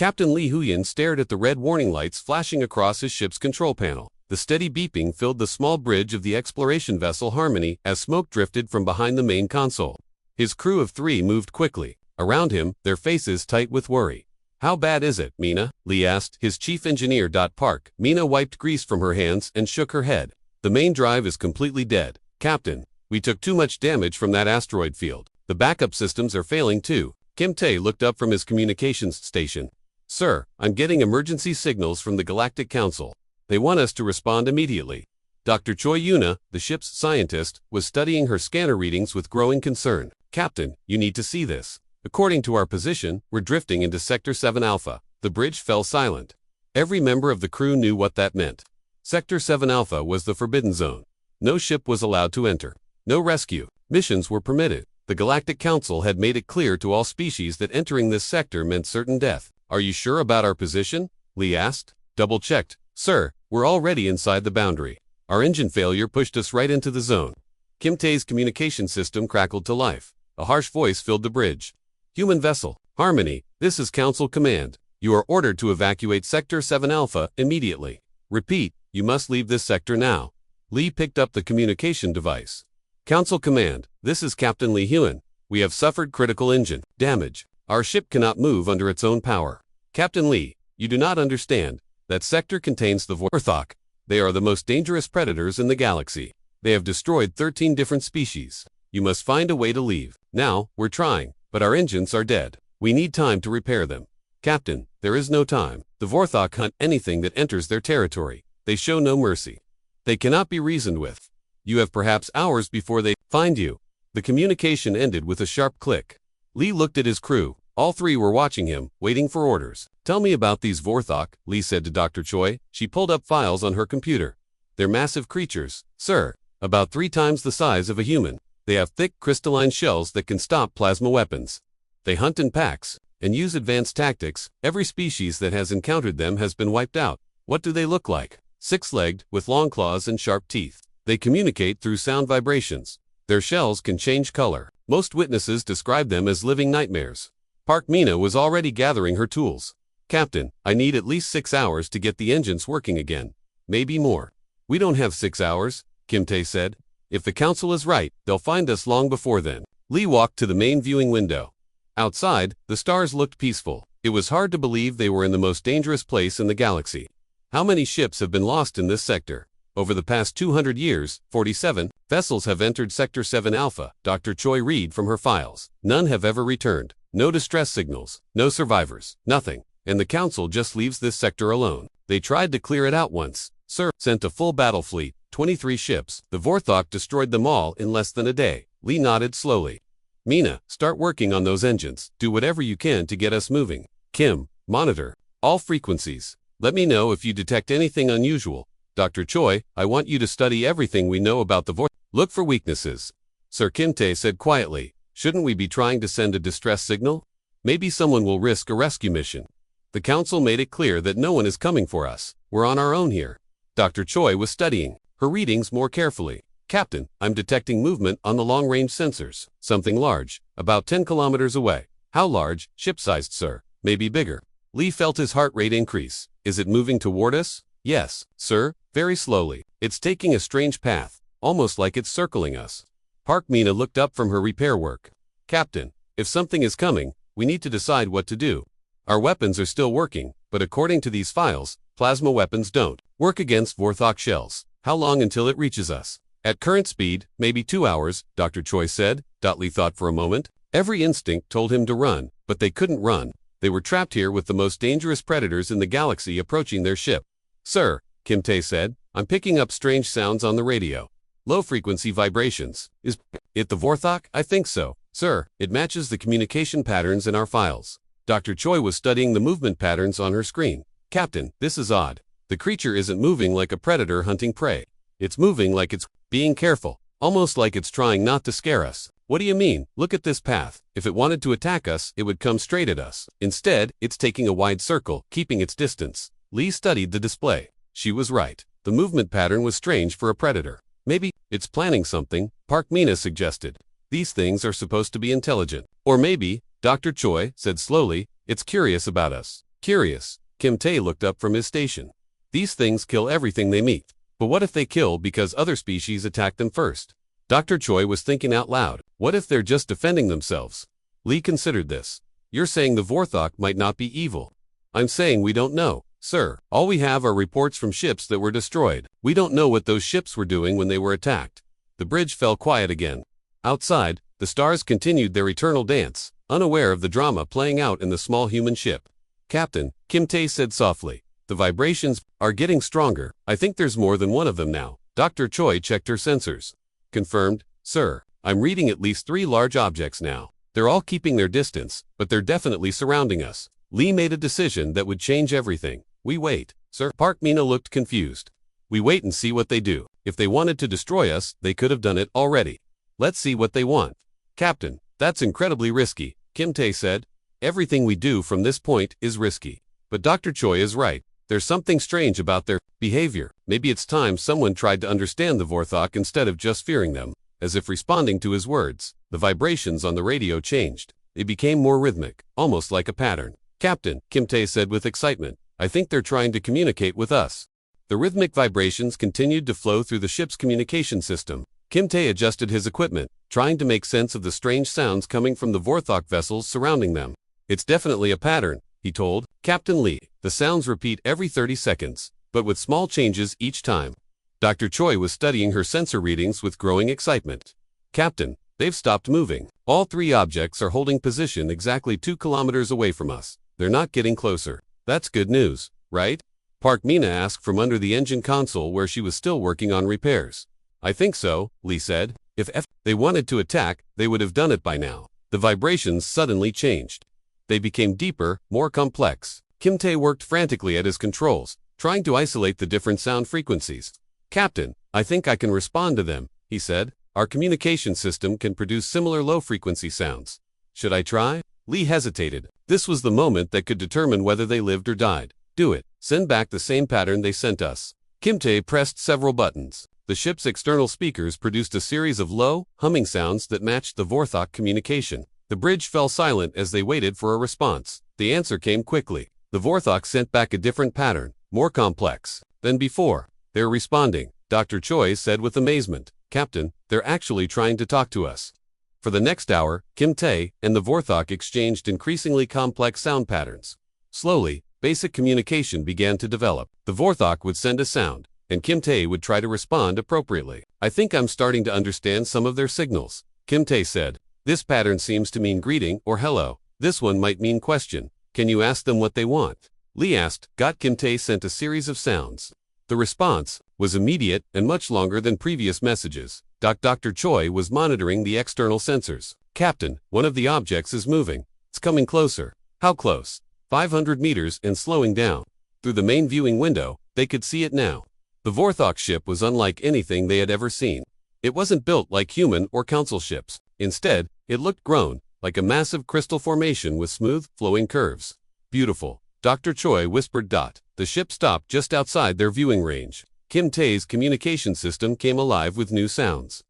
Captain Li Huyan stared at the red warning lights flashing across his ship's control panel. The steady beeping filled the small bridge of the exploration vessel Harmony as smoke drifted from behind the main console. His crew of 3 moved quickly. Around him, their faces tight with worry. "How bad is it, Mina?" Li asked his chief engineer. Park. Mina wiped grease from her hands and shook her head. "The main drive is completely dead, Captain. We took too much damage from that asteroid field. The backup systems are failing too." Kim Tae looked up from his communications station. "Sir, I'm getting emergency signals from the Galactic Council. They want us to respond immediately." Dr. Choi Yuna, the ship's scientist, was studying her scanner readings with growing concern. "Captain, you need to see this. According to our position, we're drifting into Sector 7 Alpha." The bridge fell silent. Every member of the crew knew what that meant. Sector 7 Alpha was the forbidden zone. No ship was allowed to enter. No rescue missions were permitted. The Galactic Council had made it clear to all species that entering this sector meant certain death. "Are you sure about our position?" Li asked. "Double-checked, sir. We're already inside the boundary. Our engine failure pushed us right into the zone." Kim Tae's communication system crackled to life. A harsh voice filled the bridge. "Human vessel, Harmony, this is Council Command. You are ordered to evacuate Sector 7 Alpha immediately. Repeat, you must leave this sector now." Li picked up the communication device. "Council Command, this is Captain Li Huan. We have suffered critical engine damage. Our ship cannot move under its own power. Captain Li, you do not understand. That sector contains the Vorthok. They are the most dangerous predators in the galaxy. They have destroyed 13 different species. You must find a way to leave. Now, we're trying, but our engines are dead. We need time to repair them." "Captain, there is no time. The Vorthok hunt anything that enters their territory. They show no mercy. They cannot be reasoned with. You have perhaps hours before they find you." The communication ended with a sharp click. Li looked at his crew. All 3 were watching him, waiting for orders. "Tell me about these Vorthok," Li said to Dr. Choi. She pulled up files on her computer. "They're massive creatures, sir, about 3 times the size of a human. They have thick crystalline shells that can stop plasma weapons. They hunt in packs and use advanced tactics. Every species that has encountered them has been wiped out." "What do they look like?" "6-legged, with long claws and sharp teeth. They communicate through sound vibrations. Their shells can change color. Most witnesses describe them as living nightmares." Park Mina was already gathering her tools. "Captain, I need at least 6 hours to get the engines working again. Maybe more." "We don't have 6 hours," Kim Tae said. "If the council is right, they'll find us long before then." Li walked to the main viewing window. Outside, the stars looked peaceful. It was hard to believe they were in the most dangerous place in the galaxy. "How many ships have been lost in this sector?" "Over the past 200 years, 47 vessels have entered Sector 7 Alpha," Dr. Choi read from her files. "None have ever returned. No distress signals, no survivors, nothing. And the council just leaves this sector alone. They tried to clear it out once, sir, sent a full battle fleet, 23 ships. The Vorthok destroyed them all in less than a day." Li nodded slowly. "Mina, start working on those engines. Do whatever you can to get us moving. Kim, monitor all frequencies. Let me know if you detect anything unusual. Dr. Choi, I want you to study everything we know about the Vorthok. Look for weaknesses." Sir Kim Tae said quietly. "Shouldn't we be trying to send a distress signal? Maybe someone will risk a rescue mission. The council made it clear that no one is coming for us. We're on our own here." Dr. Choi was studying her readings more carefully. "Captain, I'm detecting movement on the long-range sensors. Something large, about 10 kilometers away." "How large?" "Ship-sized, sir. Maybe bigger." Li felt his heart rate increase. "Is it moving toward us?" "Yes, sir, very slowly. It's taking a strange path, almost like it's circling us." Park Mina looked up from her repair work. "Captain, if something is coming, we need to decide what to do. Our weapons are still working, but according to these files, plasma weapons don't work against Vorthok shells. How long until it reaches us?" "At current speed, maybe 2 hours, Dr. Choi said." Li thought for a moment. Every instinct told him to run, but they couldn't run. They were trapped here with the most dangerous predators in the galaxy approaching their ship. "Sir," Kim Tae said, "I'm picking up strange sounds on the radio. Low-frequency vibrations. Is it the Vorthok?" "I think so, sir. It matches the communication patterns in our files." Dr. Choi was studying the movement patterns on her screen. "Captain, this is odd. The creature isn't moving like a predator hunting prey. It's moving like it's being careful, almost like it's trying not to scare us." "What do you mean? Look at this path. If it wanted to attack us, it would come straight at us. Instead, it's taking a wide circle, keeping its distance." Li studied the display. She was right. The movement pattern was strange for a predator. "Maybe it's planning something," Park Mina suggested. "These things are supposed to be intelligent." "Or maybe," Dr. Choi said slowly, "it's curious about us. Curious, Kim Tae looked up from his station. These things kill everything they meet. But what if they kill because other species attack them first? Dr. Choi was thinking out loud. What if they're just defending themselves? Lee considered this. You're saying the Vorthok might not be evil. I'm saying we don't know, sir. All we have are reports from ships that were destroyed. We don't know what those ships were doing when they were attacked. The bridge fell quiet again. Outside, the stars continued their eternal dance, unaware of the drama playing out in the small human ship. Captain, Kim Tae said softly, the vibrations are getting stronger. I think there's more than one of them now. Dr. Choi checked her sensors. Confirmed, sir. I'm reading at least 3 large objects now. They're all keeping their distance, but they're definitely surrounding us. Lee made a decision that would change everything. We wait, sir. Park Mina looked confused. We wait and see what they do. If they wanted to destroy us, they could have done it already. Let's see what they want. Captain, that's incredibly risky, Kim Tae said. Everything we do from this point is risky. But Dr. Choi is right. There's something strange about their behavior. Maybe it's time someone tried to understand the Vorthok instead of just fearing them. As if responding to his words, the vibrations on the radio changed. They became more rhythmic, almost like a pattern. Captain, Kim Tae said with excitement, I think they're trying to communicate with us. The rhythmic vibrations continued to flow through the ship's communication system. Kim Tae adjusted his equipment, trying to make sense of the strange sounds coming from the Vorthok vessels surrounding them. It's definitely a pattern, he told Captain Lee. The sounds repeat every 30 seconds, but with small changes each time. Dr. Choi was studying her sensor readings with growing excitement. Captain, they've stopped moving. All 3 objects are holding position exactly 2 kilometers away from us. They're not getting closer. That's good news, right? Park Mina asked from under the engine console where she was still working on repairs. I think so, Lee said. If they wanted to attack, they would have done it by now. The vibrations suddenly changed. They became deeper, more complex. Kim Tae worked frantically at his controls, trying to isolate the different sound frequencies. Captain, I think I can respond to them, he said. Our communication system can produce similar low-frequency sounds. Should I try? Lee hesitated. This was the moment that could determine whether they lived or died. Do it. Send back the same pattern they sent us. Kim Tae pressed several buttons. The ship's external speakers produced a series of low, humming sounds that matched the Vorthok communication. The bridge fell silent as they waited for a response. The answer came quickly. The Vorthok sent back a different pattern, more complex than before. They're responding, Dr. Choi said with amazement. Captain, they're actually trying to talk to us. For the next hour, Kim Tae and the Vorthok exchanged increasingly complex sound patterns. Slowly, basic communication began to develop. The Vorthok would send a sound, and Kim Tae would try to respond appropriately. I think I'm starting to understand some of their signals, Kim Tae said. This pattern seems to mean greeting or hello. This one might mean question. Can you ask them what they want? Lee asked. Kim Tae sent a series of sounds. The response was immediate and much longer than previous messages. Dr. Choi was monitoring the external sensors. Captain, one of the objects is moving. It's coming closer. How close? 500 meters and slowing down. Through the main viewing window, they could see it now. The Vorthok ship was unlike anything they had ever seen. It wasn't built like human or council ships. Instead, it looked grown, like a massive crystal formation with smooth, flowing curves. Beautiful, Dr. Choi whispered. The ship stopped just outside their viewing range. Kim Tae's communication system came alive with new sounds.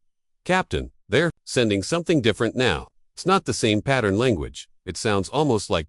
Captain, they're sending something different now. It's not the same pattern language. It sounds almost like ...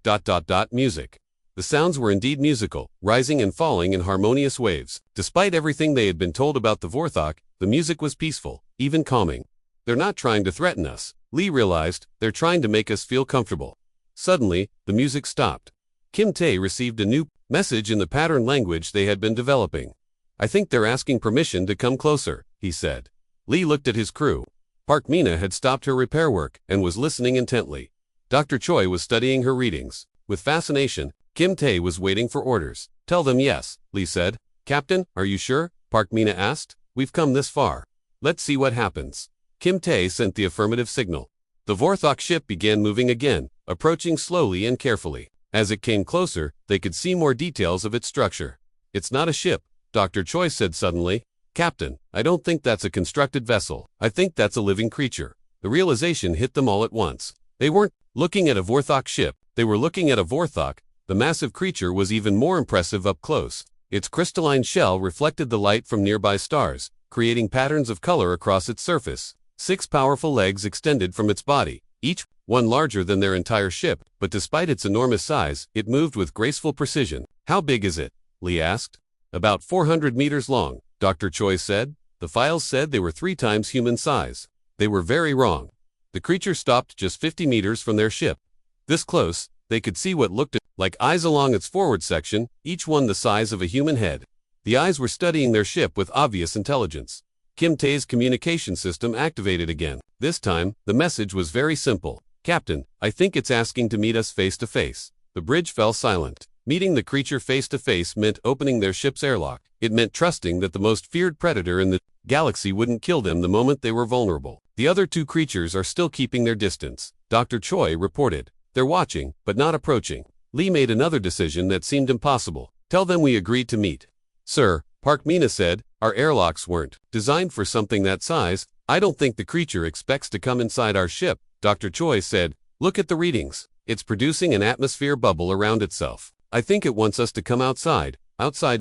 music. The sounds were indeed musical, rising and falling in harmonious waves. Despite everything they had been told about the Vorthok, the music was peaceful, even calming. They're not trying to threaten us, Lee realized. They're trying to make us feel comfortable. Suddenly, the music stopped. Kim Tae received a new message in the pattern language they had been developing. I think they're asking permission to come closer, he said. Lee looked at his crew. Park Mina had stopped her repair work and was listening intently. Dr. Choi was studying her readings. With fascination, Kim Tae was waiting for orders. Tell them yes, Lee said. Captain, are you sure? Park Mina asked. We've come this far. Let's see what happens. Kim Tae sent the affirmative signal. The Vorthok ship began moving again, approaching slowly and carefully. As it came closer, they could see more details of its structure. It's not a ship, Dr. Choi said suddenly. Captain, I don't think that's a constructed vessel. I think that's a living creature. The realization hit them all at once. They weren't looking at a Vorthok ship, they were looking at a Vorthok. The massive creature was even more impressive up close. Its crystalline shell reflected the light from nearby stars, creating patterns of color across its surface. 6 powerful legs extended from its body, each one larger than their entire ship, but despite its enormous size, it moved with graceful precision. How big is it? Lee asked. About 400 meters long, Dr. Choi said. The files said they were 3 times human size. They were very wrong. The creature stopped just 50 meters from their ship. This close, they could see what looked like eyes along its forward section, each one the size of a human head. The eyes were studying their ship with obvious intelligence. Kim Tae's communication system activated again. This time, the message was very simple. Captain, I think it's asking to meet us face to face. The bridge fell silent. Meeting the creature face to face meant opening their ship's airlock. It meant trusting that the most feared predator in the galaxy wouldn't kill them the moment they were vulnerable. The other 2 creatures are still keeping their distance, Dr. Choi reported. They're watching, but not approaching. Lee made another decision that seemed impossible. Tell them we agreed to meet. Sir, Park Mina said, our airlocks weren't designed for something that size. I don't think the creature expects to come inside our ship, Dr. Choi said. Look at the readings. It's producing an atmosphere bubble around itself. I think it wants us to come outside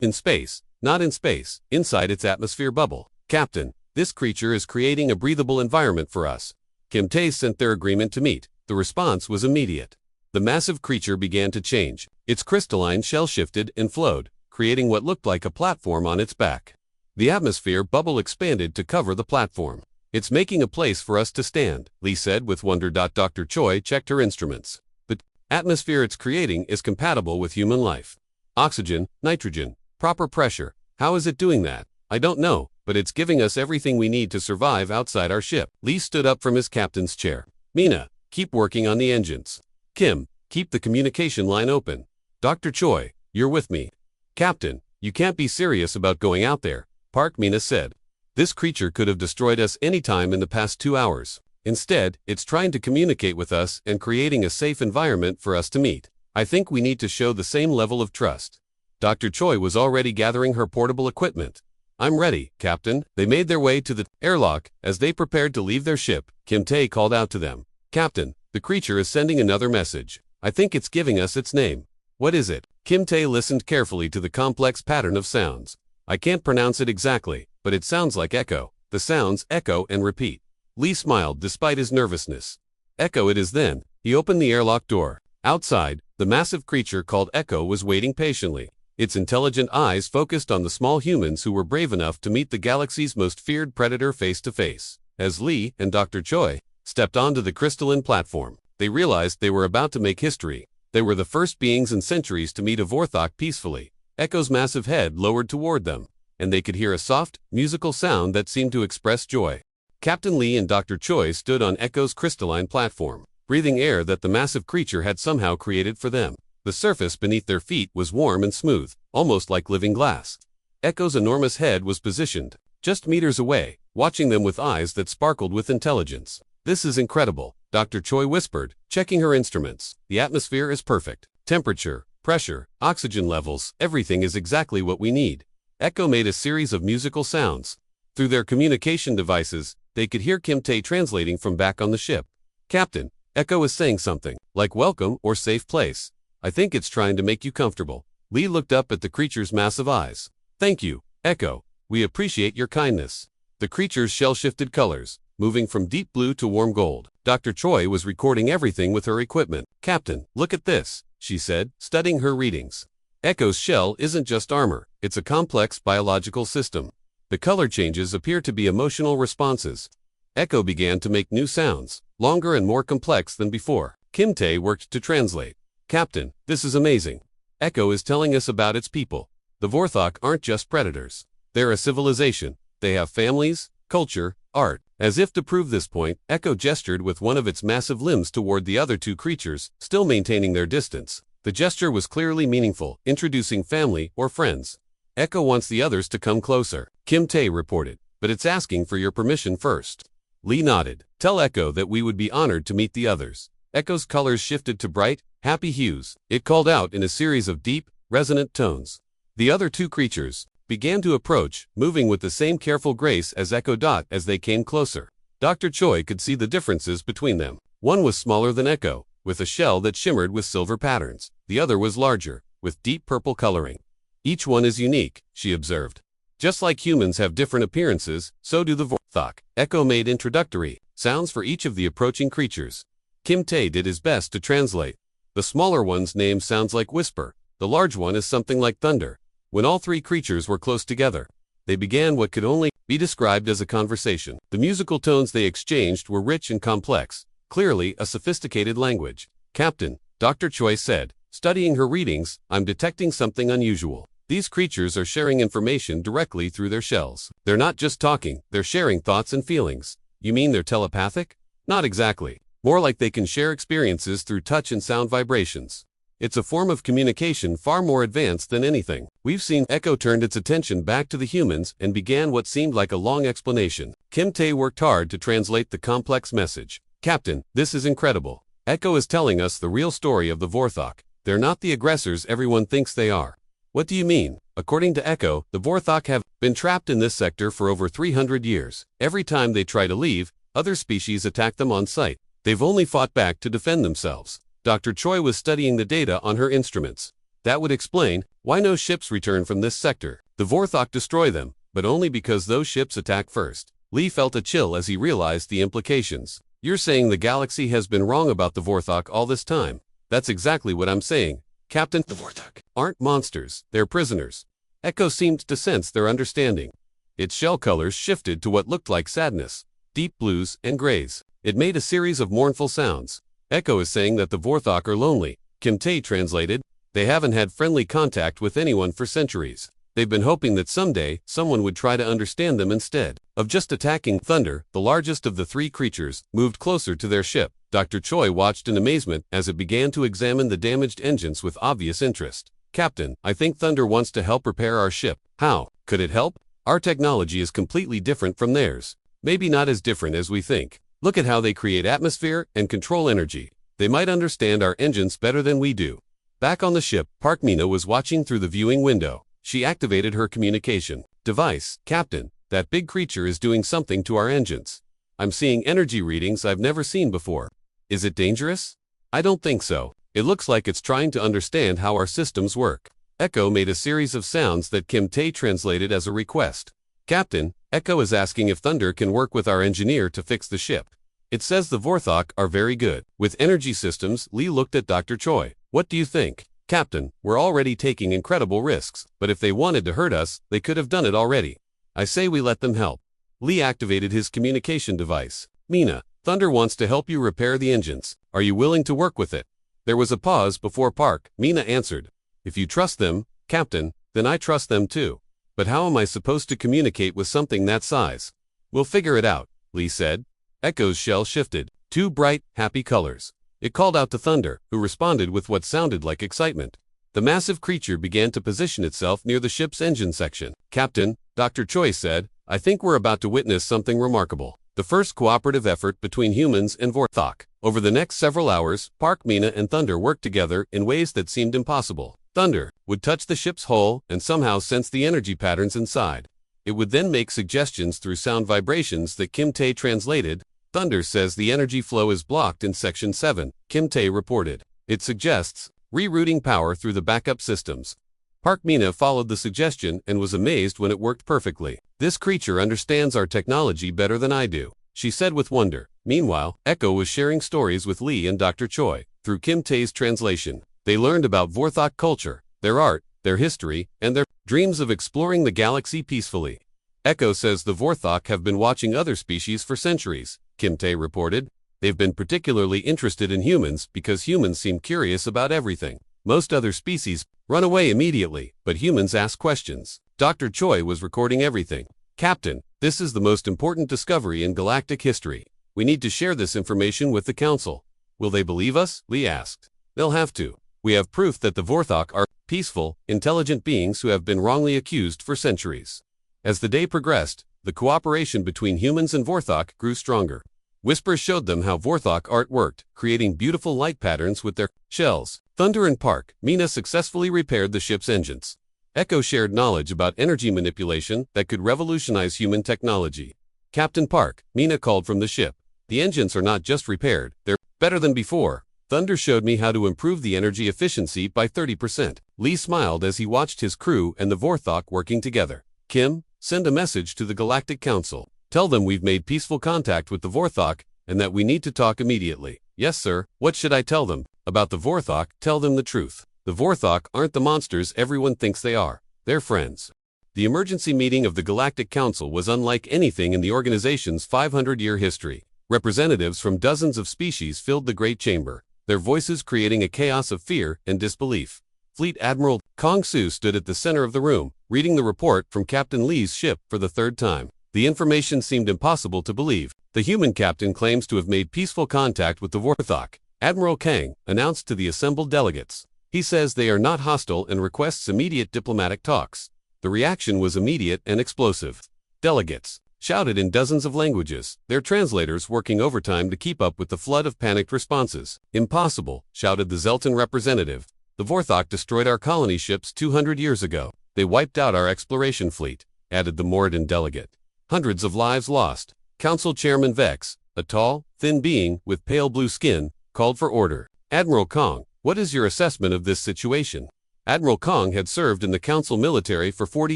in space, not in space, inside its atmosphere bubble. Captain, this creature is creating a breathable environment for us. Kim Tae sent their agreement to meet. The response was immediate. The massive creature began to change. Its crystalline shell shifted and flowed, creating what looked like a platform on its back. The atmosphere bubble expanded to cover the platform. It's making a place for us to stand, Lee said with wonder. Dr. Choi checked her instruments. The atmosphere it's creating is compatible with human life. Oxygen, nitrogen, proper pressure. How is it doing that? I don't know, but it's giving us everything we need to survive outside our ship. Lee stood up from his captain's chair. Mina, keep working on the engines. Kim, keep the communication line open. Dr. Choi, you're with me. Captain, you can't be serious about going out there, Park Mina said. This creature could have destroyed us any time in the past 2 hours. Instead, it's trying to communicate with us and creating a safe environment for us to meet. I think we need to show the same level of trust. Dr. Choi was already gathering her portable equipment. I'm ready, Captain. They made their way to the airlock. As they prepared to leave their ship, Kim Tae called out to them. Captain, the creature is sending another message. I think it's giving us its name. What is it? Kim Tae listened carefully to the complex pattern of sounds. I can't pronounce it exactly, but it sounds like echo. The sounds echo and repeat. Lee smiled despite his nervousness. Echo it is then. He opened the airlock door. Outside, the massive creature called Echo was waiting patiently. Its intelligent eyes focused on the small humans who were brave enough to meet the galaxy's most feared predator face to face. As Lee and Dr. Choi stepped onto the crystalline platform, they realized they were about to make history. They were the first beings in centuries to meet a Vorthok peacefully. Echo's massive head lowered toward them, and they could hear a soft, musical sound that seemed to express joy. Captain Lee and Dr. Choi stood on Echo's crystalline platform, breathing air that the massive creature had somehow created for them. The surface beneath their feet was warm and smooth, almost like living glass. Echo's enormous head was positioned just meters away, watching them with eyes that sparkled with intelligence. This is incredible, Dr. Choi whispered, checking her instruments. The atmosphere is perfect. Temperature, pressure, oxygen levels, everything is exactly what we need. Echo made a series of musical sounds. Through their communication devices, they could hear Kim Tae translating from back on the ship. Captain, Echo is saying something, like welcome or safe place. I think it's trying to make you comfortable. Lee looked up at the creature's massive eyes. Thank you, Echo. We appreciate your kindness. The creature's shell shifted colors, moving from deep blue to warm gold. Dr. Choi was recording everything with her equipment. Captain, look at this, she said, studying her readings. Echo's shell isn't just armor, it's a complex biological system. The color changes appear to be emotional responses. Echo began to make new sounds, longer and more complex than before. Kim Tae worked to translate. Captain, this is amazing. Echo is telling us about its people. The Vorthok aren't just predators. They're a civilization. They have families, culture, art. As if to prove this point, Echo gestured with one of its massive limbs toward the other 2 creatures, still maintaining their distance. The gesture was clearly meaningful, introducing family or friends. Echo wants the others to come closer, Kim Tae reported, but it's asking for your permission first. Lee nodded. Tell Echo that we would be honored to meet the others. Echo's colors shifted to bright, happy hues. It called out in a series of deep, resonant tones. The other 2 creatures began to approach, moving with the same careful grace as Echo. As they came closer, Dr. Choi could see the differences between them. One was smaller than Echo, with a shell that shimmered with silver patterns. The other was larger, with deep purple coloring. Each one is unique, she observed. Just like humans have different appearances, so do the Vorthok. Echo made introductory sounds for each of the approaching creatures. Kim Tae did his best to translate. The smaller one's name sounds like whisper. The large one is something like thunder. When all three creatures were close together, they began what could only be described as a conversation. The musical tones they exchanged were rich and complex, clearly a sophisticated language. Captain, Dr. Choi said, studying her readings, I'm detecting something unusual. These creatures are sharing information directly through their shells. They're not just talking, they're sharing thoughts and feelings. You mean they're telepathic? Not exactly. More like they can share experiences through touch and sound vibrations. It's a form of communication far more advanced than anything we've seen. Echo turned its attention back to the humans and began what seemed like a long explanation. Kim Tae worked hard to translate the complex message. Captain, this is incredible. Echo is telling us the real story of the Vorthok. They're not the aggressors everyone thinks they are. What do you mean? According to Echo, the Vorthok have been trapped in this sector for over 300 years. Every time they try to leave, other species attack them on sight. They've only fought back to defend themselves. Dr. Choi was studying the data on her instruments. That would explain why no ships return from this sector. The Vorthok destroy them, but only because those ships attack first. Lee felt a chill as he realized the implications. You're saying the galaxy has been wrong about the Vorthok all this time. That's exactly what I'm saying, Captain. The Vorthok aren't monsters, they're prisoners. Echo seemed to sense their understanding. Its shell colors shifted to what looked like sadness, deep blues and grays. It made a series of mournful sounds. Echo is saying that the Vorthok are lonely. Kim Tae translated, they haven't had friendly contact with anyone for centuries. They've been hoping that someday, someone would try to understand them instead of just attacking. Thunder, the largest of the three creatures, moved closer to their ship. Dr. Choi watched in amazement as it began to examine the damaged engines with obvious interest. Captain, I think Thunder wants to help repair our ship. How? Could it help? Our technology is completely different from theirs. Maybe not as different as we think. Look at how they create atmosphere and control energy. They might understand our engines better than we do. Back on the ship, Park Mina was watching through the viewing window. She activated her communication device. Captain, that big creature is doing something to our engines. I'm seeing energy readings I've never seen before. Is it dangerous? I don't think so. It looks like it's trying to understand how our systems work. Echo made a series of sounds that Kim Tae translated as a request. Captain, Echo is asking if Thunder can work with our engineer to fix the ship. It says the Vorthok are very good with energy systems. Lee looked at Dr. Choi. What do you think? Captain, we're already taking incredible risks, but if they wanted to hurt us, they could have done it already. I say we let them help. Lee activated his communication device. Mina, Thunder wants to help you repair the engines. Are you willing to work with it? There was a pause before Park Mina answered. If you trust them, Captain, then I trust them too. But how am I supposed to communicate with something that size? We'll figure it out, Lee said. Echo's shell shifted. Two bright, happy colors. It called out to Thunder, who responded with what sounded like excitement. The massive creature began to position itself near the ship's engine section. Captain, Dr. Choi said, I think we're about to witness something remarkable. The first cooperative effort between humans and Vorthok. Over the next several hours, Park Mina and Thunder worked together in ways that seemed impossible. Thunder would touch the ship's hull and somehow sense the energy patterns inside. It would then make suggestions through sound vibrations that Kim Tae translated. Thunder says the energy flow is blocked in Section 7, Kim Tae reported. It suggests rerouting power through the backup systems. Park Mina followed the suggestion and was amazed when it worked perfectly. This creature understands our technology better than I do, she said with wonder. Meanwhile, Echo was sharing stories with Lee and Dr. Choi. Through Kim Tae's translation, they learned about Vorthok culture, their art, their history, and their dreams of exploring the galaxy peacefully. Echo says the Vorthok have been watching other species for centuries, Kim Tae reported. They've been particularly interested in humans because humans seem curious about everything. Most other species run away immediately, but humans ask questions. Dr. Choi was recording everything. Captain, this is the most important discovery in galactic history. We need to share this information with the Council. Will they believe us? Lee asked. They'll have to. We have proof that the Vorthok are peaceful, intelligent beings who have been wrongly accused for centuries. As the day progressed, the cooperation between humans and Vorthok grew stronger. Whispers showed them how Vorthok art worked, creating beautiful light patterns with their shells. Thunder and Park Mina successfully repaired the ship's engines. Echo shared knowledge about energy manipulation that could revolutionize human technology. Captain Park Mina called from the ship. The engines are not just repaired, they're better than before. Thunder showed me how to improve the energy efficiency by 30%. Lee smiled as he watched his crew and the Vorthok working together. Kim, send a message to the Galactic Council. Tell them we've made peaceful contact with the Vorthok and that we need to talk immediately. Yes, sir. What should I tell them? About the Vorthok, tell them the truth. The Vorthok aren't the monsters everyone thinks they are. They're friends. The emergency meeting of the Galactic Council was unlike anything in the organization's 500-year history. Representatives from dozens of species filled the Great Chamber, their voices creating a chaos of fear and disbelief. Fleet Admiral Kong Su stood at the center of the room, reading the report from Captain Lee's ship for the third time. The information seemed impossible to believe. The human captain claims to have made peaceful contact with the Vorthok. Admiral Kang announced to the assembled delegates. He says they are not hostile and requests immediate diplomatic talks. The reaction was immediate and explosive. Delegates shouted in dozens of languages, their translators working overtime to keep up with the flood of panicked responses. Impossible, shouted the Zelton representative. The Vorthok destroyed our colony ships 200 years ago. They wiped out our exploration fleet, added the Moradin delegate. Hundreds of lives lost. Council Chairman Vex, a tall, thin being with pale blue skin, called for order. Admiral Kong, what is your assessment of this situation? Admiral Kong had served in the Council military for 40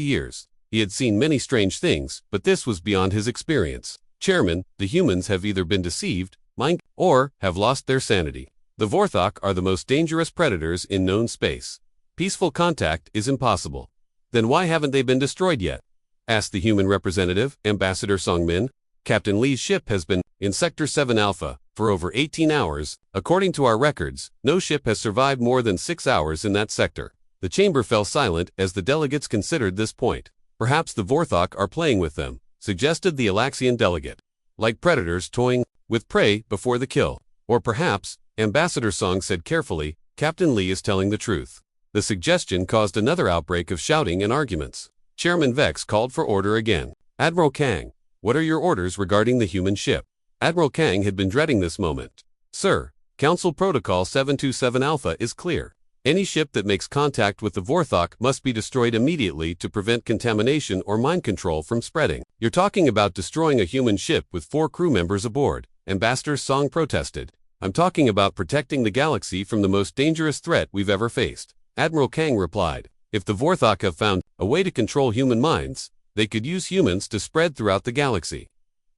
years. He had seen many strange things, but this was beyond his experience. Chairman, the humans have either been deceived, mind, or have lost their sanity. The Vorthok are the most dangerous predators in known space. Peaceful contact is impossible. Then why haven't they been destroyed yet? Asked the human representative, Ambassador Songmin. Captain Lee's ship has been in Sector 7 Alpha for over 18 hours. According to our records, no ship has survived more than 6 hours in that sector. The chamber fell silent as the delegates considered this point. Perhaps the Vorthok are playing with them, suggested the Alaxian delegate. Like predators toying with prey before the kill. Or perhaps, Ambassador Song said carefully, Captain Lee is telling the truth. The suggestion caused another outbreak of shouting and arguments. Chairman Vex called for order again. Admiral Kang, what are your orders regarding the human ship? Admiral Kang had been dreading this moment. Sir, Council Protocol 727 Alpha is clear. Any ship that makes contact with the Vorthok must be destroyed immediately to prevent contamination or mind control from spreading. You're talking about destroying a human ship with 4 crew members aboard, Ambassador Song protested. I'm talking about protecting the galaxy from the most dangerous threat we've ever faced. Admiral Kang replied, if the Vorthok have found a way to control human minds, they could use humans to spread throughout the galaxy.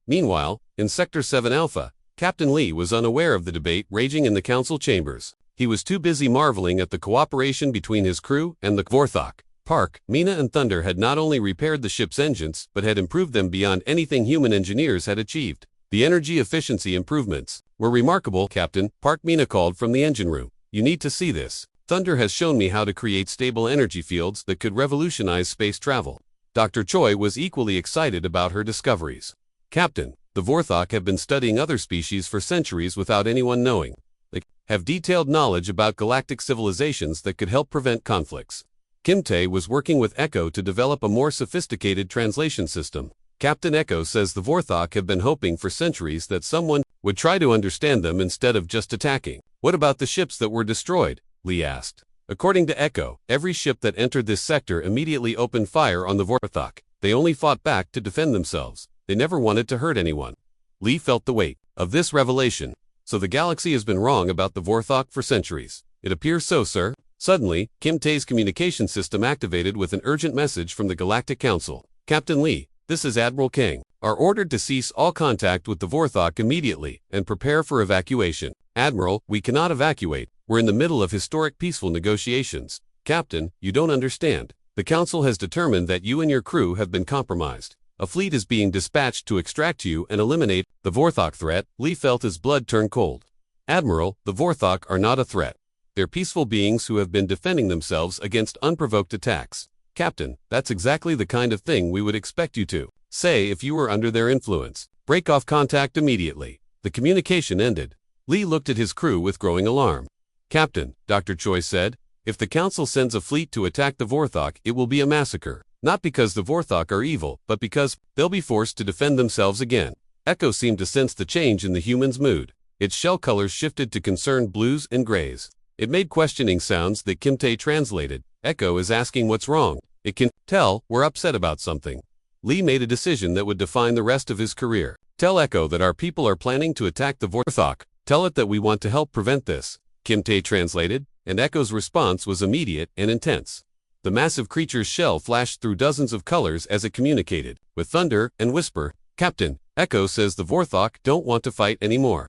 Meanwhile, in Sector 7 Alpha, Captain Lee was unaware of the debate raging in the council chambers. He was too busy marveling at the cooperation between his crew and the Vorthok. Park, Mina and Thunder had not only repaired the ship's engines, but had improved them beyond anything human engineers had achieved. The energy efficiency improvements were remarkable, Captain, Park Mina called from the engine room. You need to see this. Thunder has shown me how to create stable energy fields that could revolutionize space travel. Dr. Choi was equally excited about her discoveries. Captain, the Vorthok have been studying other species for centuries without anyone knowing. They have detailed knowledge about galactic civilizations that could help prevent conflicts. Kim Tae was working with Echo to develop a more sophisticated translation system. Captain Echo says the Vorthok have been hoping for centuries that someone would try to understand them instead of just attacking. What about the ships that were destroyed? Lee asked. According to Echo, every ship that entered this sector immediately opened fire on the Vorthok. They only fought back to defend themselves. They never wanted to hurt anyone. Lee felt the weight of this revelation. So the galaxy has been wrong about the Vorthok for centuries. It appears so, sir. Suddenly, Kim Tae's communication system activated with an urgent message from the Galactic Council. Captain Lee, this is Admiral Kang. Are ordered to cease all contact with the Vorthok immediately and prepare for evacuation. Admiral, we cannot evacuate. We're in the middle of historic peaceful negotiations. Captain, you don't understand. The Council has determined that you and your crew have been compromised. A fleet is being dispatched to extract you and eliminate the Vorthok threat. Lee felt his blood turn cold. Admiral, the Vorthok are not a threat. They're peaceful beings who have been defending themselves against unprovoked attacks. Captain, that's exactly the kind of thing we would expect you to say if you were under their influence. Break off contact immediately. The communication ended. Lee looked at his crew with growing alarm. Captain, Dr. Choi said, if the Council sends a fleet to attack the Vorthok, it will be a massacre. Not because the Vorthok are evil, but because they'll be forced to defend themselves again. Echo seemed to sense the change in the human's mood. Its shell colors shifted to concerned blues and grays. It made questioning sounds that Kim Tae translated. Echo is asking what's wrong. It can tell we're upset about something. Lee made a decision that would define the rest of his career. Tell Echo that our people are planning to attack the Vorthok. Tell it that we want to help prevent this. Kim Tae translated, and Echo's response was immediate and intense. The massive creature's shell flashed through dozens of colors as it communicated, with thunder and whisper. Captain, Echo says the Vorthok don't want to fight anymore.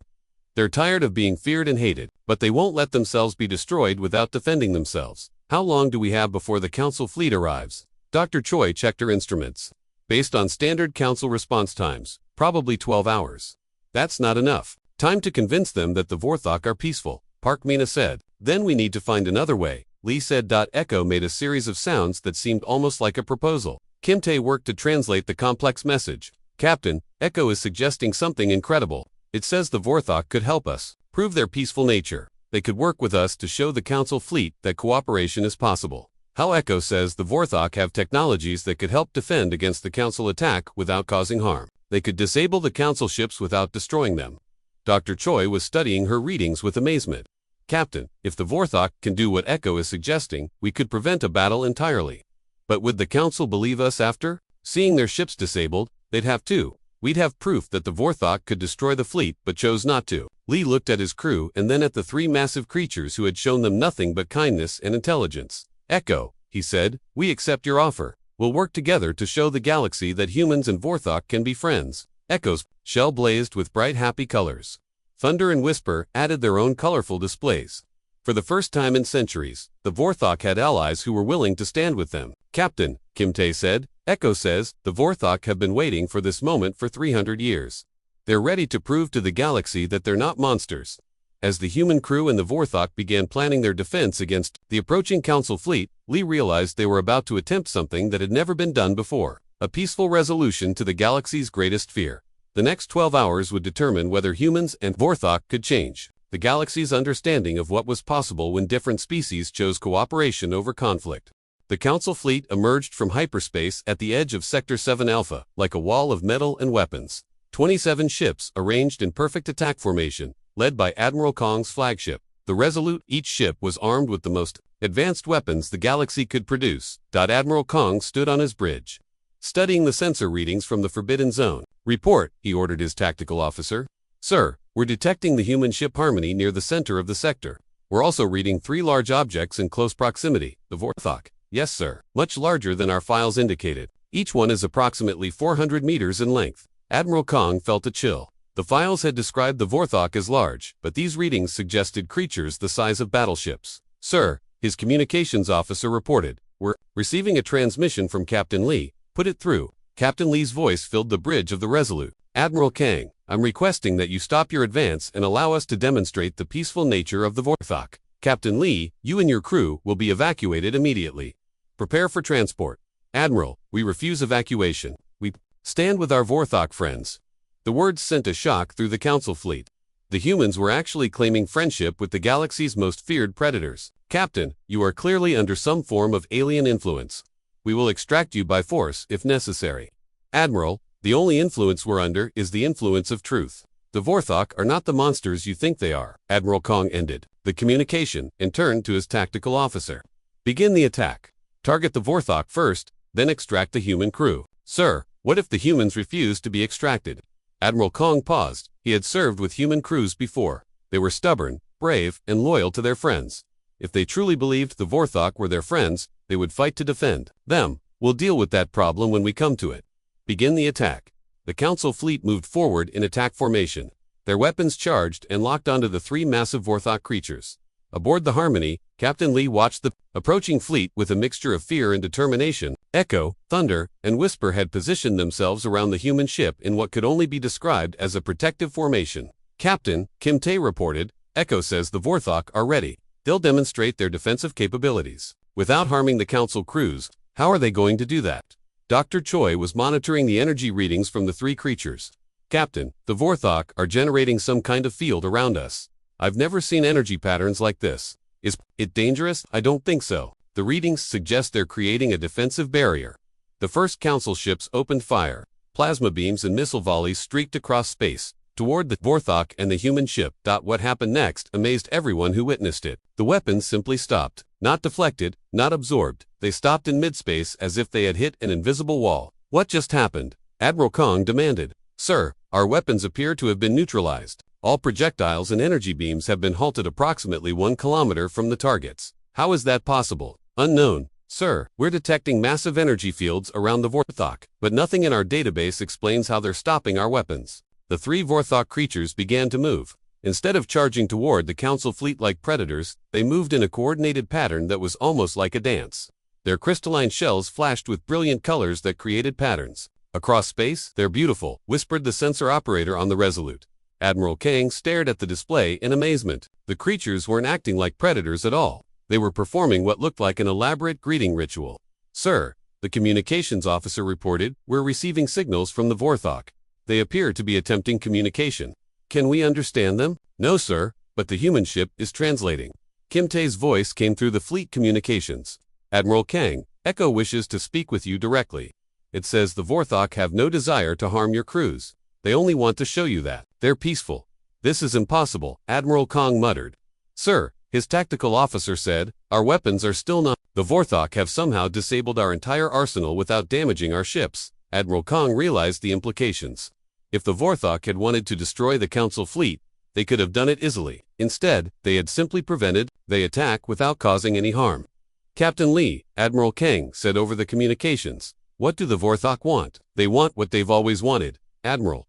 They're tired of being feared and hated, but they won't let themselves be destroyed without defending themselves. How long do we have before the Council fleet arrives? Dr. Choi checked her instruments. Based on standard Council response times, probably 12 hours. That's not enough. Time to convince them that the Vorthok are peaceful, Park Mina said. Then we need to find another way, Lee said. Echo made a series of sounds that seemed almost like a proposal. Kim Tae worked to translate the complex message. Captain, Echo is suggesting something incredible. It says the Vorthok could help us prove their peaceful nature. They could work with us to show the Council fleet that cooperation is possible. How Echo says the Vorthok have technologies that could help defend against the Council attack without causing harm. They could disable the Council ships without destroying them. Dr. Choi was studying her readings with amazement. Captain, if the Vorthok can do what Echo is suggesting, we could prevent a battle entirely. But would the Council believe us after? Seeing their ships disabled, they'd have to. We'd have proof that the Vorthok could destroy the fleet but chose not to. Lee looked at his crew and then at the three massive creatures who had shown them nothing but kindness and intelligence. Echo, he said, we accept your offer. We'll work together to show the galaxy that humans and Vorthok can be friends. Echo's shell blazed with bright happy colors. Thunder and Whisper added their own colorful displays. For the first time in centuries, the Vorthok had allies who were willing to stand with them. Captain, Kim Tae said, Echo says, the Vorthok have been waiting for this moment for 300 years. They're ready to prove to the galaxy that they're not monsters. As the human crew and the Vorthok began planning their defense against the approaching Council fleet, Lee realized they were about to attempt something that had never been done before. A peaceful resolution to the galaxy's greatest fear. The next 12 hours would determine whether humans and Vorthok could change the galaxy's understanding of what was possible when different species chose cooperation over conflict. The Council fleet emerged from hyperspace at the edge of Sector 7 Alpha, like a wall of metal and weapons. 27 ships arranged in perfect attack formation, led by Admiral Kong's flagship, the Resolute. Each ship was armed with the most advanced weapons the galaxy could produce. Admiral Kong stood on his bridge, studying the sensor readings from the Forbidden Zone. Report, he ordered his tactical officer. Sir, we're detecting the human ship Harmony near the center of the sector. We're also reading 3 large objects in close proximity, the Vorthok. Yes, sir. Much larger than our files indicated. Each one is approximately 400 meters in length. Admiral Kong felt a chill. The files had described the Vorthok as large, but these readings suggested creatures the size of battleships. Sir, his communications officer reported, we're receiving a transmission from Captain Lee. Put it through. Captain Lee's voice filled the bridge of the Resolute. Admiral Kang, I'm requesting that you stop your advance and allow us to demonstrate the peaceful nature of the Vorthok. Captain Lee, you and your crew will be evacuated immediately. Prepare for transport. Admiral, we refuse evacuation. We stand with our Vorthok friends. The words sent a shock through the Council fleet. The humans were actually claiming friendship with the galaxy's most feared predators. Captain, you are clearly under some form of alien influence. We will extract you by force if necessary. Admiral, the only influence we're under is the influence of truth. The Vorthok are not the monsters you think they are. Admiral Kong ended the communication and turned to his tactical officer. Begin the attack. Target the Vorthok first, then extract the human crew. Sir, what if the humans refuse to be extracted? Admiral Kong paused. He had served with human crews before. They were stubborn, brave, and loyal to their friends. If they truly believed the Vorthok were their friends, they would fight to defend them. We'll deal with that problem when we come to it. Begin the attack. The Council fleet moved forward in attack formation. Their weapons charged and locked onto the 3 massive Vorthok creatures. Aboard the Harmony, Captain Lee watched the approaching fleet with a mixture of fear and determination. Echo, Thunder, and Whisper had positioned themselves around the human ship in what could only be described as a protective formation. Captain, Kim Tae reported, Echo says the Vorthok are ready. They'll demonstrate their defensive capabilities without harming the Council crews. How are they going to do that? Dr. Choi was monitoring the energy readings from the 3 creatures. Captain, the Vorthok are generating some kind of field around us. I've never seen energy patterns like this. Is it dangerous? I don't think so. The readings suggest they're creating a defensive barrier. The first Council ships opened fire. Plasma beams and missile volleys streaked across space toward the Vorthok and the human ship. What happened next amazed everyone who witnessed it. The weapons simply stopped. Not deflected, not absorbed. They stopped in midspace as if they had hit an invisible wall. What just happened? Admiral Kong demanded. Sir, our weapons appear to have been neutralized. All projectiles and energy beams have been halted approximately 1 kilometer from the targets. How is that possible? Unknown. Sir, we're detecting massive energy fields around the Vorthok, but nothing in our database explains how they're stopping our weapons. The 3 Vorthok creatures began to move. Instead of charging toward the Council fleet like predators, they moved in a coordinated pattern that was almost like a dance. Their crystalline shells flashed with brilliant colors that created patterns. Across space, they're beautiful, whispered the sensor operator on the Resolute. Admiral Kang stared at the display in amazement. The creatures weren't acting like predators at all. They were performing what looked like an elaborate greeting ritual. Sir, the communications officer reported, we're receiving signals from the Vorthok. They appear to be attempting communication. Can we understand them? No, sir, but the human ship is translating. Kim Tae's voice came through the fleet communications. Admiral Kang, Echo wishes to speak with you directly. It says the Vorthok have no desire to harm your crews. They only want to show you that they're peaceful. This is impossible, Admiral Kang muttered. Sir, his tactical officer said, our weapons are still not. The Vorthok have somehow disabled our entire arsenal without damaging our ships. Admiral Kang realized the implications. If the Vorthok had wanted to destroy the Council fleet, they could have done it easily. Instead, they had simply prevented the attack without causing any harm. Captain Lee, Admiral Kang said over the communications. What do the Vorthok want? They want what they've always wanted, Admiral.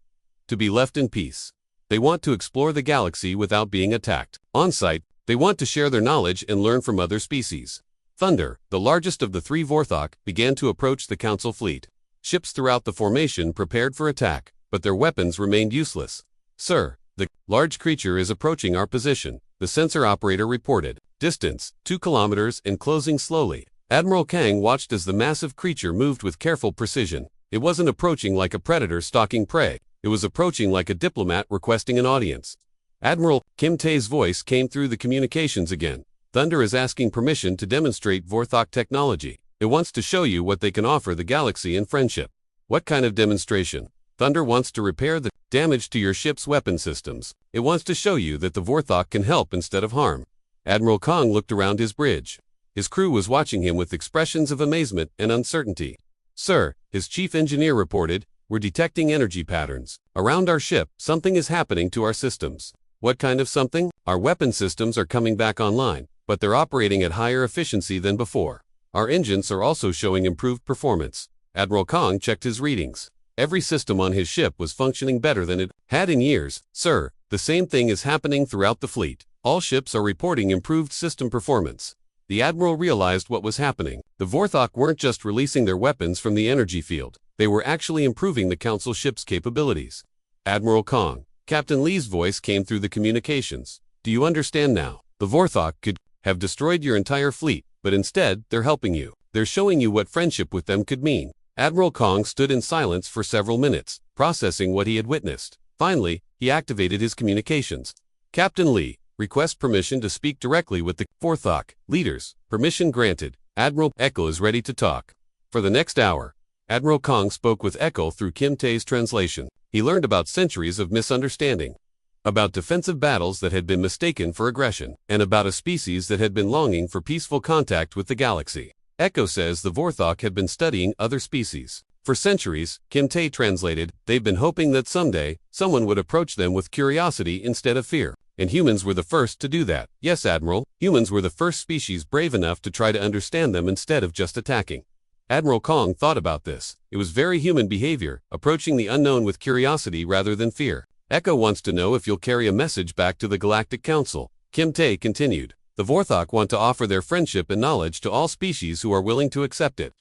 To be left in peace. They want to explore the galaxy without being attacked. On site, they want to share their knowledge and learn from other species. Thunder, the largest of the three Vorthok, began to approach the Council fleet. Ships throughout the formation prepared for attack, but their weapons remained useless. Sir, the large creature is approaching our position, the sensor operator reported. Distance, 2 kilometers and closing slowly. Admiral Kang watched as the massive creature moved with careful precision. It wasn't approaching like a predator stalking prey. It was approaching like a diplomat requesting an audience. Admiral Kim Tae's voice came through the communications again. Thunder is asking permission to demonstrate Vorthok technology. It wants to show you what they can offer the galaxy in friendship. What kind of demonstration? Thunder wants to repair the damage to your ship's weapon systems. It wants to show you that the Vorthok can help instead of harm. Admiral Kang looked around his bridge. His crew was watching him with expressions of amazement and uncertainty. Sir, his chief engineer reported, we're detecting energy patterns. Around our ship, something is happening to our systems. What kind of something? Our weapon systems are coming back online, but they're operating at higher efficiency than before. Our engines are also showing improved performance. Admiral Kang checked his readings. Every system on his ship was functioning better than it had in years. Sir, the same thing is happening throughout the fleet. All ships are reporting improved system performance. The Admiral realized what was happening. The Vorthok weren't just releasing their weapons from the energy field. They were actually improving the Council ship's capabilities. Admiral Kang, Captain Lee's voice came through the communications. Do you understand now? The Vorthok could have destroyed your entire fleet, but instead, they're helping you. They're showing you what friendship with them could mean. Admiral Kang stood in silence for several minutes, processing what he had witnessed. Finally, he activated his communications. Captain Lee, request permission to speak directly with the Vorthok leaders. Permission granted. Admiral Echo is ready to talk. For the next hour, Admiral Kang spoke with Echo through Kim Tae's translation. He learned about centuries of misunderstanding, about defensive battles that had been mistaken for aggression, and about a species that had been longing for peaceful contact with the galaxy. Echo says the Vorthok had been studying other species. For centuries, Kim Tae translated, they've been hoping that someday, someone would approach them with curiosity instead of fear. And humans were the first to do that. Yes, Admiral, humans were the first species brave enough to try to understand them instead of just attacking. Admiral Kang thought about this. It was very human behavior, approaching the unknown with curiosity rather than fear. Echo wants to know if you'll carry a message back to the Galactic Council. Kim Tae continued. The Vorthok want to offer their friendship and knowledge to all species who are willing to accept it.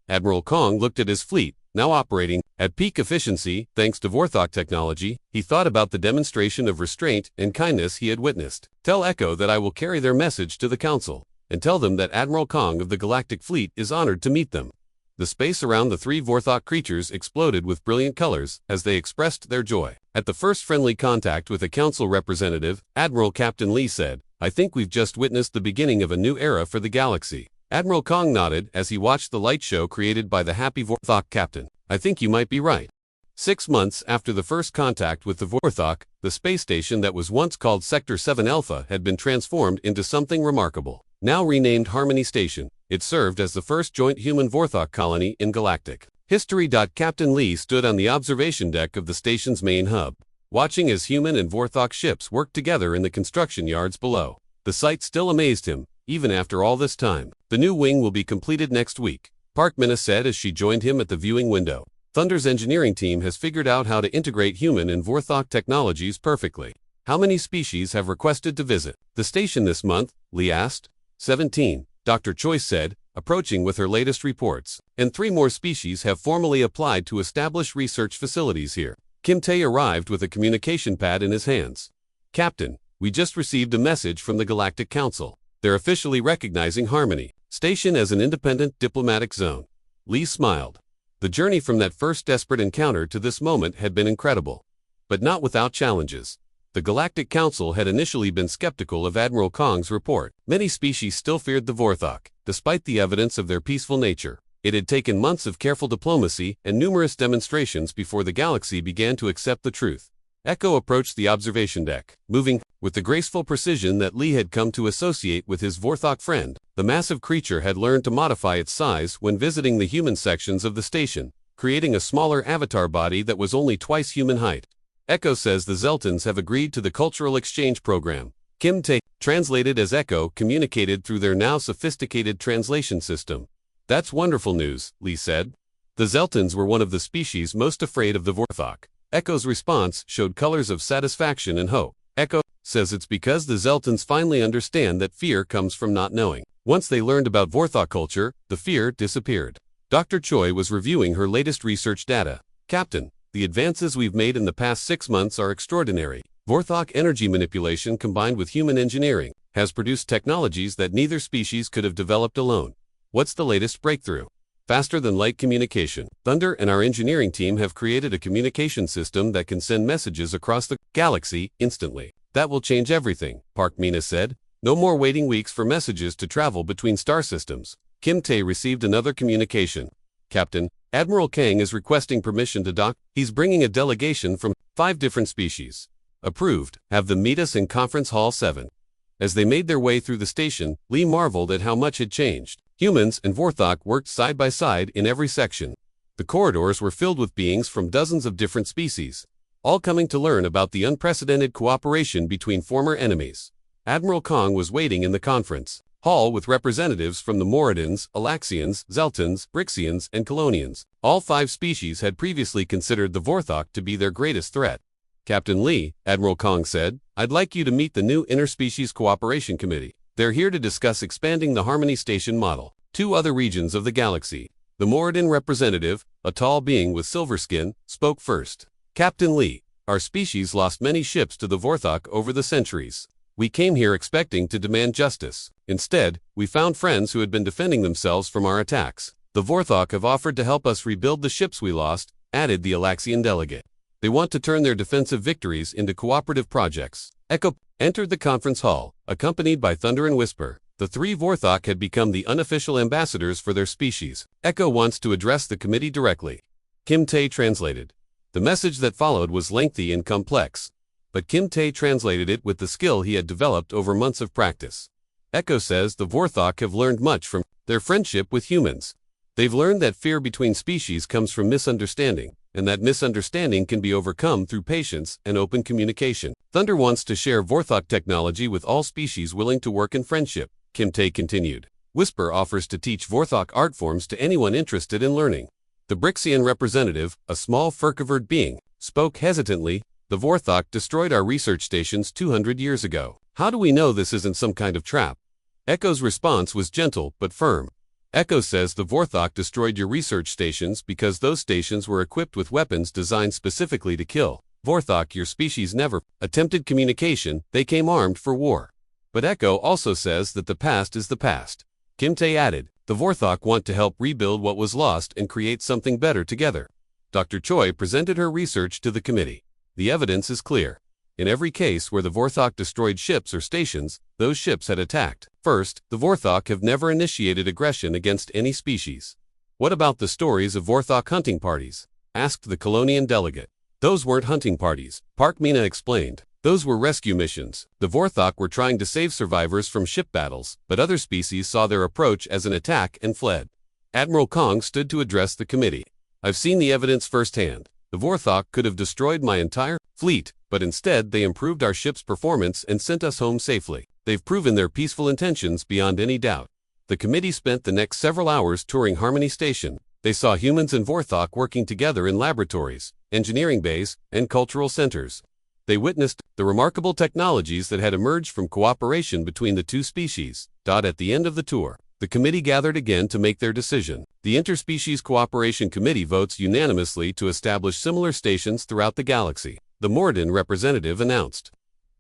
Admiral Kang looked at his fleet, now operating at peak efficiency thanks to Vorthok technology. He thought about the demonstration of restraint and kindness he had witnessed. Tell Echo that I will carry their message to the Council, and tell them that Admiral Kang of the Galactic Fleet is honored to meet them. The space around the three Vorthok creatures exploded with brilliant colors as they expressed their joy. At the first friendly contact with a Council representative, Admiral Captain Lee said, I think we've just witnessed the beginning of a new era for the galaxy. Admiral Kang nodded as he watched the light show created by the happy Vorthok captain. I think you might be right. 6 months after the first contact with the Vorthok, the space station that was once called Sector 7 Alpha had been transformed into something remarkable. Now renamed Harmony Station, it served as the first joint human Vorthok colony in galactic history. Captain Lee stood on the observation deck of the station's main hub, watching as human and Vorthok ships worked together in the construction yards below. The sight still amazed him, even after all this time. The new wing will be completed next week, Park Minna said as she joined him at the viewing window. Thunder's engineering team has figured out how to integrate human and Vorthok technologies perfectly. How many species have requested to visit the station this month? Lee asked. 17, Dr. Choi said, approaching with her latest reports. And 3 more species have formally applied to establish research facilities here. Kim Tae arrived with a communication pad in his hands. Captain, we just received a message from the Galactic Council. They're officially recognizing Harmony Station as an independent diplomatic zone. Lee smiled. The journey from that first desperate encounter to this moment had been incredible. But not without challenges. The Galactic Council had initially been skeptical of Admiral Kong's report. Many species still feared the Vorthok, despite the evidence of their peaceful nature. It had taken months of careful diplomacy and numerous demonstrations before the galaxy began to accept the truth. Echo approached the observation deck, moving with the graceful precision that Lee had come to associate with his Vorthok friend. The massive creature had learned to modify its size when visiting the human sections of the station, creating a smaller avatar body that was only twice human height. Echo says the Zeltans have agreed to the cultural exchange program. Kim Tae, translated as Echo, communicated through their now sophisticated translation system. That's wonderful news, Lee said. The Zeltans were one of the species most afraid of the Vorthok. Echo's response showed colors of satisfaction and hope. Echo says it's because the Zeltans finally understand that fear comes from not knowing. Once they learned about Vorthok culture, the fear disappeared. Dr. Choi was reviewing her latest research data. Captain, the advances we've made in the past 6 months are extraordinary. Vorthok energy manipulation combined with human engineering has produced technologies that neither species could have developed alone. What's the latest breakthrough? Faster than light communication. Thunder and our engineering team have created a communication system that can send messages across the galaxy instantly. That will change everything, Park Mina said. No more waiting weeks for messages to travel between star systems. Kim Tae received another communication. Captain, Admiral Kang is requesting permission to dock. He's bringing a delegation from 5 different species. Approved. Have them meet us in Conference Hall 7. As they made their way through the station, Lee marveled at how much had changed. Humans and Vorthok worked side by side in every section. The corridors were filled with beings from dozens of different species, all coming to learn about the unprecedented cooperation between former enemies. Admiral Kong was waiting in the conference hall with representatives from the Moradans, Alaxians, Zeltans, Brixians, and Colonians. All 5 species had previously considered the Vorthok to be their greatest threat. Captain Lee, Admiral Kong said, I'd like you to meet the new Interspecies Cooperation Committee. They're here to discuss expanding the Harmony Station model. 2 other regions of the galaxy. The Moradan representative, a tall being with silver skin, spoke first. Captain Lee, our species lost many ships to the Vorthok over the centuries. We came here expecting to demand justice. Instead, we found friends who had been defending themselves from our attacks. The Vorthok have offered to help us rebuild the ships we lost, added the Alaxian delegate. They want to turn their defensive victories into cooperative projects. Echo entered the conference hall, accompanied by Thunder and Whisper. The 3 Vorthok had become the unofficial ambassadors for their species. Echo wants to address the committee directly. Kim Tae translated. The message that followed was lengthy and complex, but Kim Tae translated it with the skill he had developed over months of practice. Echo says the Vorthok have learned much from their friendship with humans. They've learned that fear between species comes from misunderstanding, and that misunderstanding can be overcome through patience and open communication. Thunder wants to share Vorthok technology with all species willing to work in friendship, Kim Tae continued. Whisper offers to teach Vorthok art forms to anyone interested in learning. The Brixian representative, a small fur-covered being, spoke hesitantly. The Vorthok destroyed our research stations 200 years ago. How do we know this isn't some kind of trap? Echo's response was gentle but firm. Echo says the Vorthok destroyed your research stations because those stations were equipped with weapons designed specifically to kill. Vorthok, your species never attempted communication, they came armed for war. But Echo also says that the past is the past. Kim Tae added, the Vorthok want to help rebuild what was lost and create something better together. Dr. Choi presented her research to the committee. The evidence is clear. In every case where the Vorthok destroyed ships or stations, those ships had attacked. First, the Vorthok have never initiated aggression against any species. What about the stories of Vorthok hunting parties? Asked the Colonian delegate. Those weren't hunting parties, Park Mina explained. Those were rescue missions. The Vorthok were trying to save survivors from ship battles, but other species saw their approach as an attack and fled. Admiral Kong stood to address the committee. I've seen the evidence firsthand. The Vorthok could have destroyed my entire fleet, but instead they improved our ship's performance and sent us home safely. They've proven their peaceful intentions beyond any doubt. The committee spent the next several hours touring Harmony Station. They saw humans and Vorthok working together in laboratories, engineering bays, and cultural centers. They witnessed the remarkable technologies that had emerged from cooperation between the two species. At the end of the tour, the committee gathered again to make their decision. The Interspecies Cooperation Committee votes unanimously to establish similar stations throughout the galaxy. The Moradin representative announced,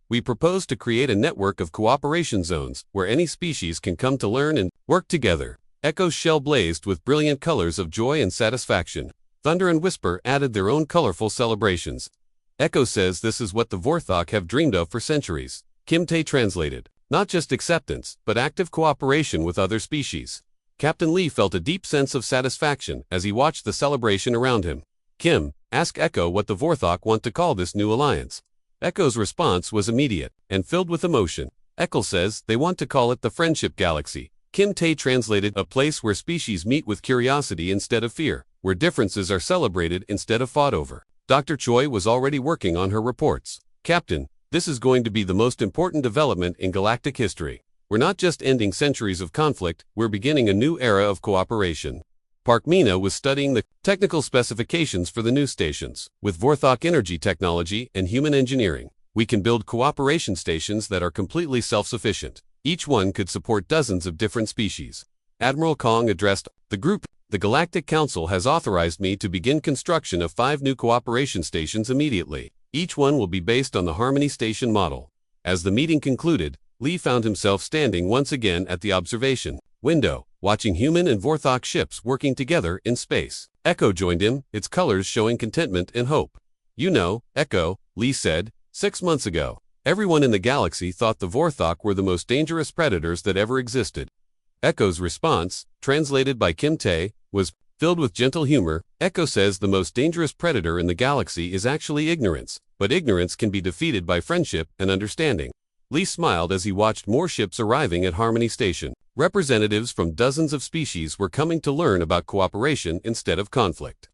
"We propose to create a network of cooperation zones where any species can come to learn and work together." Echo's shell blazed with brilliant colors of joy and satisfaction. Thunder and Whisper added their own colorful celebrations. Echo says this is what the Vorthok have dreamed of for centuries. Kim Tae translated, "Not just acceptance, but active cooperation with other species." Captain Lee felt a deep sense of satisfaction as he watched the celebration around him. Kim asked Echo what the Vorthok want to call this new alliance. Echo's response was immediate and filled with emotion. Echo says they want to call it the Friendship Galaxy. Kim Tae translated, "A place where species meet with curiosity instead of fear, where differences are celebrated instead of fought over." Dr. Choi was already working on her reports. "Captain, this is going to be the most important development in galactic history. We're not just ending centuries of conflict, we're beginning a new era of cooperation." Park Mina was studying the technical specifications for the new stations. With Vorthok energy technology and human engineering, we can build cooperation stations that are completely self-sufficient. Each one could support dozens of different species. Admiral Kong addressed the group. "The Galactic Council has authorized me to begin construction of 5 new cooperation stations immediately. Each one will be based on the Harmony Station model." As the meeting concluded, Lee found himself standing once again at the observation window, watching human and Vorthok ships working together in space. Echo joined him, its colors showing contentment and hope. "You know, Echo," Lee said, 6 months ago, everyone in the galaxy thought the Vorthok were the most dangerous predators that ever existed." Echo's response, translated by Kim Tae, was filled with gentle humor. Echo says the most dangerous predator in the galaxy is actually ignorance, but ignorance can be defeated by friendship and understanding. Lee smiled as he watched more ships arriving at Harmony Station. Representatives from dozens of species were coming to learn about cooperation instead of conflict.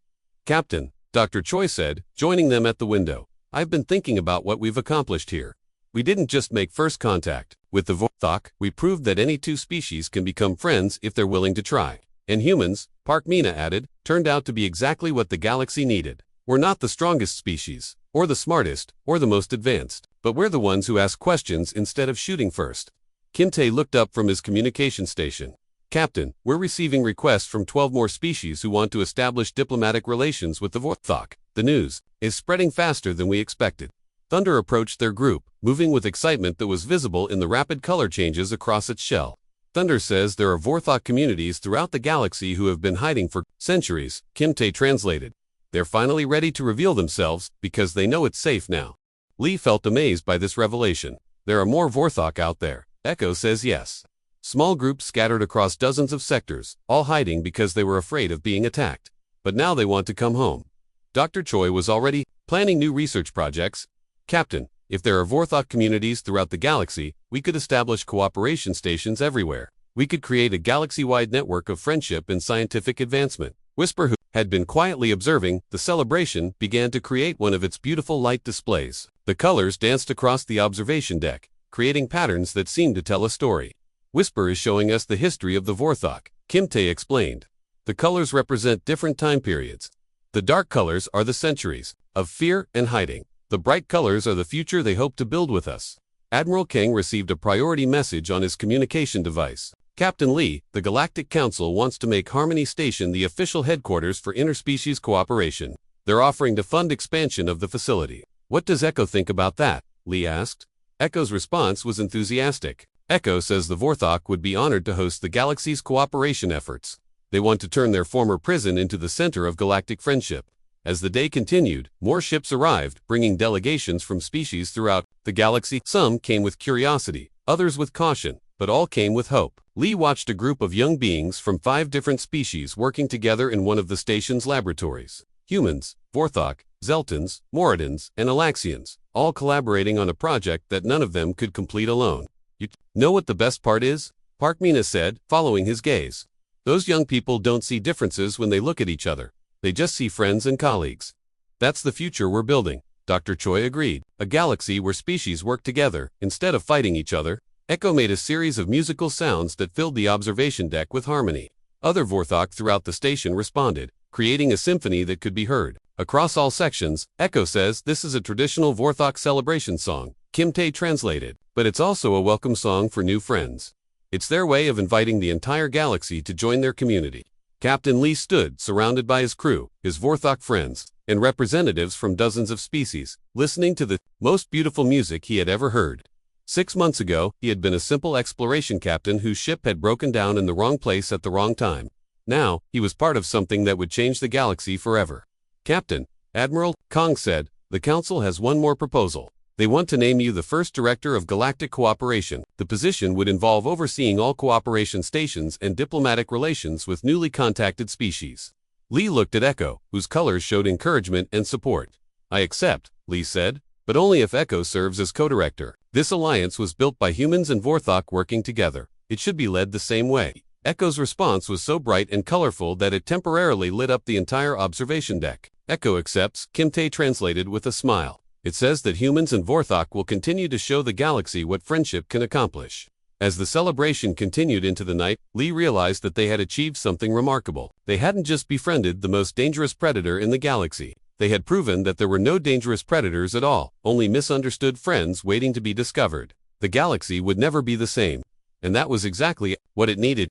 "Captain," Dr. Choi said, joining them at the window, "I've been thinking about what we've accomplished here. We didn't just make first contact. With the Vorthok, we proved that any two species can become friends if they're willing to try. And humans," Park Mina added, "turned out to be exactly what the galaxy needed. We're not the strongest species, or the smartest, or the most advanced, but we're the ones who ask questions instead of shooting first." Kim Tae looked up from his communication station. "Captain, we're receiving requests from 12 more species who want to establish diplomatic relations with the Vorthok. The news is spreading faster than we expected." Thunder approached their group, moving with excitement that was visible in the rapid color changes across its shell. Thunder says there are Vorthok communities throughout the galaxy who have been hiding for centuries, Kim Tae translated. "They're finally ready to reveal themselves because they know it's safe now." Lee felt amazed by this revelation. "There are more Vorthok out there." Echo says yes. Small groups scattered across dozens of sectors, all hiding because they were afraid of being attacked. But now they want to come home. Dr. Choi was already planning new research projects. "Captain, if there are Vorthok communities throughout the galaxy, we could establish cooperation stations everywhere. We could create a galaxy-wide network of friendship and scientific advancement." Whisper, who had been quietly observing the celebration, began to create one of its beautiful light displays. The colors danced across the observation deck, creating patterns that seemed to tell a story. "Whisper is showing us the history of the Vorthok," Kim Tae explained. "The colors represent different time periods. The dark colors are the centuries of fear and hiding. The bright colors are the future they hope to build with us." Admiral King received a priority message on his communication device. "Captain Lee, the Galactic Council wants to make Harmony Station the official headquarters for interspecies cooperation. They're offering to fund expansion of the facility." "What does Echo think about that?" Lee asked. Echo's response was enthusiastic. Echo says the Vorthok would be honored to host the galaxy's cooperation efforts. They want to turn their former prison into the center of galactic friendship. As the day continued, more ships arrived, bringing delegations from species throughout the galaxy. Some came with curiosity, others with caution, but all came with hope. Lee watched a group of young beings from 5 different species working together in one of the station's laboratories. Humans, Vorthok, Zeltans, Moradins, and Alaxians, all collaborating on a project that none of them could complete alone. "You know what the best part is?" Park Mina said, following his gaze. "Those young people don't see differences when they look at each other. They just see friends and colleagues. That's the future we're building." Dr. Choi agreed. "A galaxy where species work together, instead of fighting each other." Echo made a series of musical sounds that filled the observation deck with harmony. Other Vorthok throughout the station responded, creating a symphony that could be heard. Across all sections, Echo says this is a traditional Vorthok celebration song, Kim Tae translated, but it's also a welcome song for new friends. It's their way of inviting the entire galaxy to join their community. Captain Lee stood, surrounded by his crew, his Vorthok friends, and representatives from dozens of species, listening to the most beautiful music he had ever heard. 6 months ago, he had been a simple exploration captain whose ship had broken down in the wrong place at the wrong time. Now, he was part of something that would change the galaxy forever. Captain, Admiral Kong said, the Council has one more proposal. They want to name you the first Director of Galactic Cooperation. The position would involve overseeing all cooperation stations and diplomatic relations with newly contacted species. Lee looked at Echo, whose colors showed encouragement and support. I accept, Lee said, but only if Echo serves as co-director. This alliance was built by humans and Vorthok working together. It should be led the same way. Echo's response was so bright and colorful that it temporarily lit up the entire observation deck. Echo accepts, Kim Tae translated with a smile. It says that humans and Vorthok will continue to show the galaxy what friendship can accomplish. As the celebration continued into the night, Lee realized that they had achieved something remarkable. They hadn't just befriended the most dangerous predator in the galaxy. They had proven that there were no dangerous predators at all, only misunderstood friends waiting to be discovered. The galaxy would never be the same. And that was exactly what it needed.